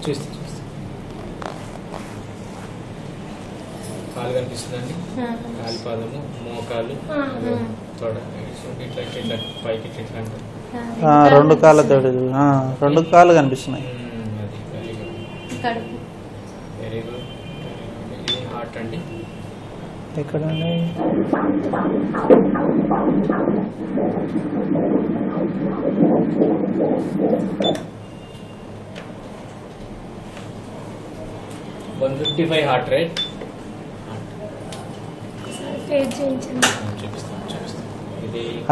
చూస్తే కాలు కనిపిస్తుందండి, కాలిపాదము, మోకాలు, తొడ ఇట్లా ఇట్లా పైకి ఇట్లా అంటారు. 2 కాళ్ళతో 2 కాళ్ళు కనిపిస్తున్నాయి. Very good. ఇది హార్ట్ అండి. ఎక్కడండి? $155 హార్ట్ రేట్.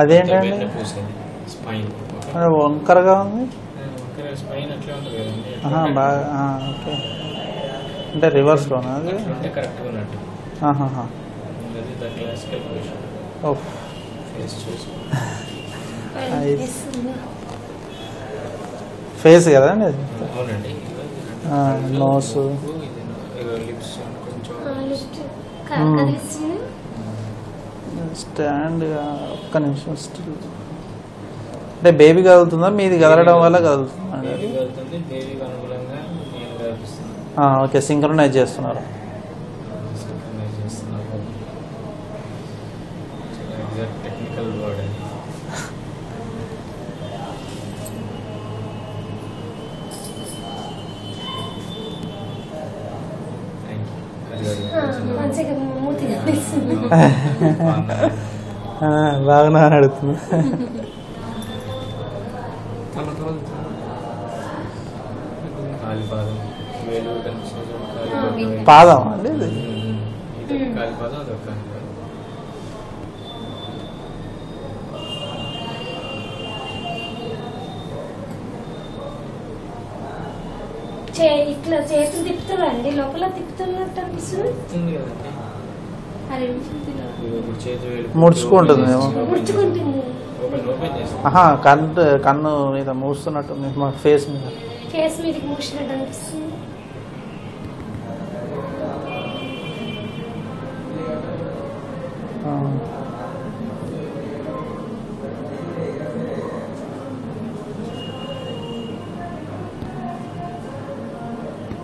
అదేంటండి? స్పైన్ వంకరగా ఉంది. స్పైన్ అట్లా ఉంటుంది కదండి. బాగా ఓకే. అంటే రివర్స్లోనా? అది కరెక్ట్గా ఉన్నట్టు. Classical position. ఫేస్ కదండి అది? అవునండి. నోస్, లిప్స్ కొంచెం స్టాండ్. ఒక్క నిమిషం స్టిల్. అంటే బేబీ కదులుతుందా? మీది కదలడం వల్ల కదులుతుందా? ఓకే, సింక్రనైజ్ చేస్తున్నారు. Technical word. బాగా అడుగుతుంది. పాదం అండి ఇది. ఇట్లా చేతులు తిప్పుతారండి, లోపల తిప్పుతున్నట్టు అనిపిస్తుంది. ముడుచుకుంటుంది. కన్ను మీద మూస్తున్నట్టుంది, మా ఫేస్ మీద. ఫేస్ మీదకి మూసినట్టు అనిపిస్తుంది.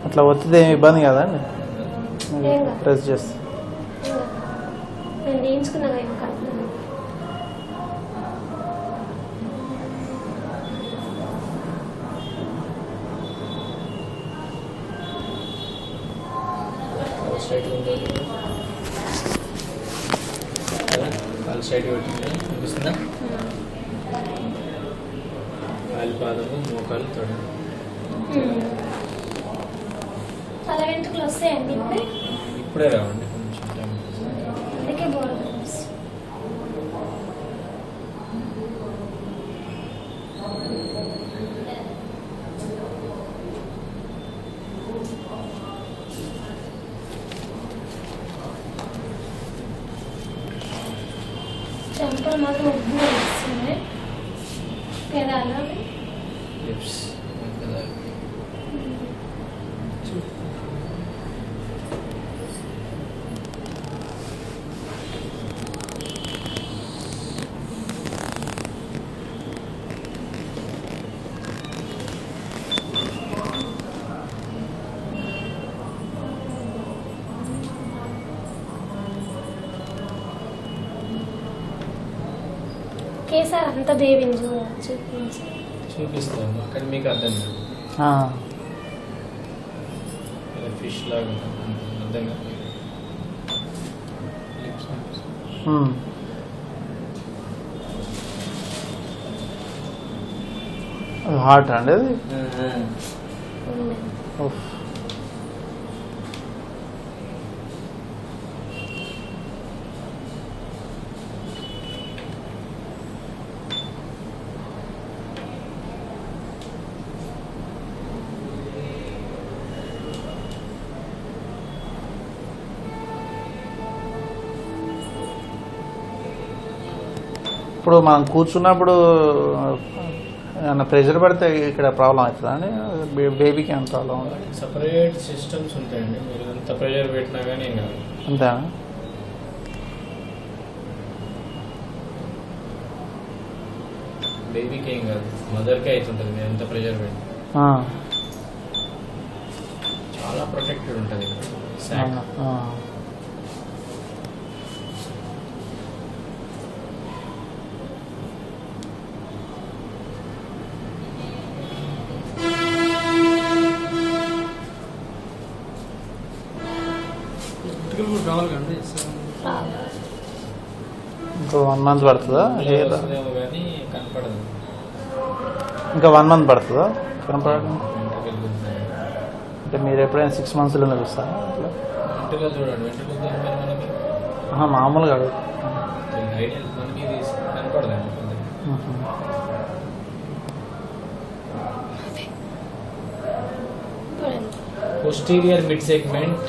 అట్లా ఒత్తితే ఏమి ఇబ్బంది కదండి? ప్రెస్ చేస్తే అనిపిస్తుందా? కాలిపాదము, మోకాలు, తొడ. తల వెంట్రుకలు వస్తాయండి ఇప్పుడే రావండి, కొంచెం టైం. అందుకే బోర్. చెంపలు మాత్రం ఉబ్బుగా వస్తున్నాయి. పెదాలు, లిప్స్, కేసారి అంత బేబీని చూపిస్తాము, కానీ మీకు అర్థం కాదు. ఫిష్ లాగా అర్థం కాదు. హార్ట్ అండి అది. ఇప్పుడు మనం కూర్చున్నప్పుడు ఏమన్నా ప్రెషర్ పడితే ఇక్కడ ప్రాబ్లం అవుతుందా అండి? బేబీకి ఏమైనా ప్రాబ్లం ఉంటుంది? సపరేట్ సిస్టమ్స్ ఉంటాయండి, మీరు ఎంత ప్రెషర్ పెట్టినా కానీ ఏం కాదు. అంతేనా? బేబీకి ఏం కాదు, మదర్కే అవుతుంటుంది మీరు ఎంత ప్రెషర్ పెట్టి. చాలా ప్రొటెక్టెడ్ ఉంటుంది సాక్. ఇంకో 1 month పడుతుందా? వస్తుందేమో కానీ కనపడదు. ఇంకా 1 month పడుతుందా కనపడడం? వెంట్రుకలు గుంజుతాయి. అంటే మీరు ఎప్పుడైనా 6 months చూస్తారా అట్లా? వెంట్రుకలు చూడండి, వెంట్రుకలు గుంజుతాయి మనకి. మామూలుగా అడుగు. ఐడియల్ మనకి ఇది కనపడదండి. Posterior mid segment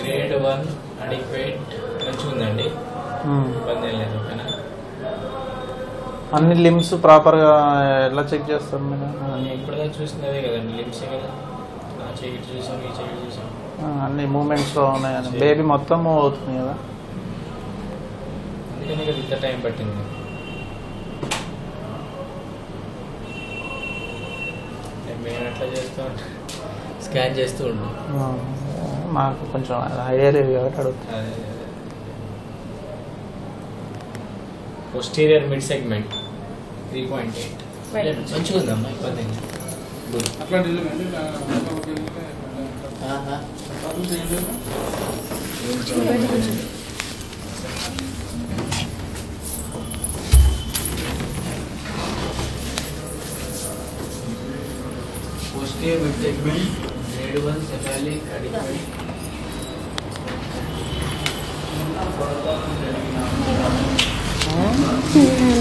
grade 1 adequate మంచిగా ఉందండి, ఇబ్బంది ఏం లేదు. ఓకేనా? అన్ని లిమ్స్ ప్రాపర్గా ఎలా చెక్ చేస్తారు మీరు? అన్నీ ఇప్పుడుదా చూసింది అదే కదండి, లిప్సే కదా. ఆ చెయ్యి చూసాం, ఈ చెయ్యి చూసాం, అన్ని మూమెంట్స్లో ఉన్నాయని. బేబీ మొత్తం మూవ్ అవుతుంది కదా, అందుకనే కదా ఇంత టైం పట్టింది. మేము ఎట్లా చేస్తూ ఉంటాం, స్కాన్ చేస్తూ ఉంటాం. మాకు కొంచెం ఐడియా లేదు కాబట్టి అడుగుతాం. పోస్టీరియర్ మిడ్ సెగ్మెంట్ 3.8 మంచిగా ఉందమ్మా, ఇబ్బంది ఏం లేదు. Good. Posterior mid segment, grade 1 cephalic adequate.